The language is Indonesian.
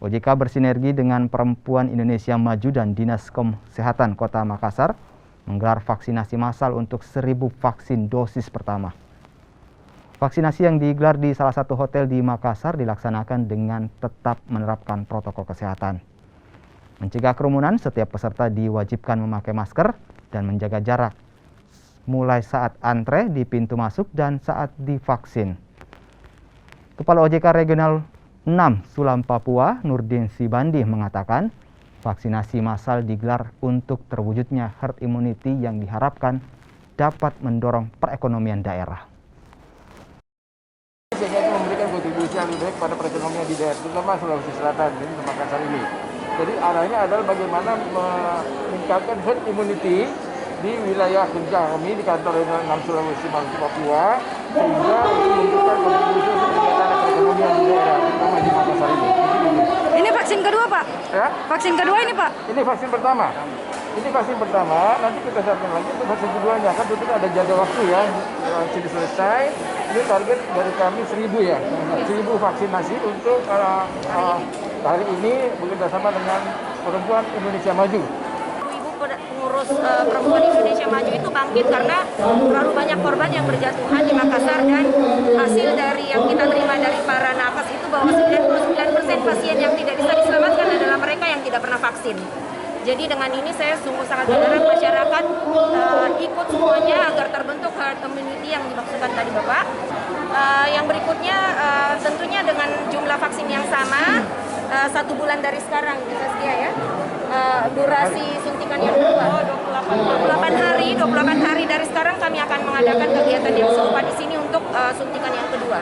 OJK bersinergi dengan Perempuan Indonesia Maju dan Dinas Kesehatan Kota Makassar menggelar vaksinasi massal untuk 1.000 vaksin dosis pertama. Vaksinasi yang digelar di salah satu hotel di Makassar dilaksanakan dengan tetap menerapkan protokol kesehatan. Mencegah kerumunan, setiap peserta diwajibkan memakai masker dan menjaga jarak, mulai saat antre di pintu masuk dan saat divaksin. Kepala OJK Regional 6 Sulam Papua, Nurdin Sibandi mengatakan, vaksinasi massal digelar untuk terwujudnya herd immunity yang diharapkan dapat mendorong perekonomian daerah. Sehingga itu memberikan kontribusi yang lebih baik pada perekonomian di daerah, terutama Sulawesi Selatan ini Makassar ini. Jadi arahnya adalah bagaimana meningkatkan herd immunity di wilayah kerja kami di kantor Regional 6 Sulawesi Papua, sehingga memberikan kontribusi untuk peningkatan perekonomian di daerah, terutama di Makassar ini. Ini vaksin kedua, Pak? Ya? Vaksin kedua ini, Pak? Ini vaksin pertama. Ini vaksin pertama, nanti kita siapkan lagi untuk vaksin keduanya. Kan tentunya ada jadwal waktu ya, vaksin selesai. Ini target dari kami 1.000 ya, 1.000 vaksinasi untuk hari ini bekerjasama dengan Perempuan Indonesia Maju. Pengurus Perempuan Indonesia Maju itu bangkit karena terlalu banyak korban yang berjatuhan di Makassar, dan hasil dari yang kita terima dari para nakes itu bahwa 99% pasien yang tidak bisa diselamatkan adalah mereka yang tidak pernah vaksin. Jadi dengan ini saya sungguh sangat berharap masyarakat ikut semuanya agar terbentuk herd immunity yang dimaksudkan tadi Bapak. Yang berikutnya tentunya dengan jumlah vaksin yang sama, 1 bulan dari sekarang bisa sedia ya. Durasi suntikan yang kedua 28 hari dari sekarang kami akan mengadakan kegiatan yang serupa di sini untuk suntikan yang kedua.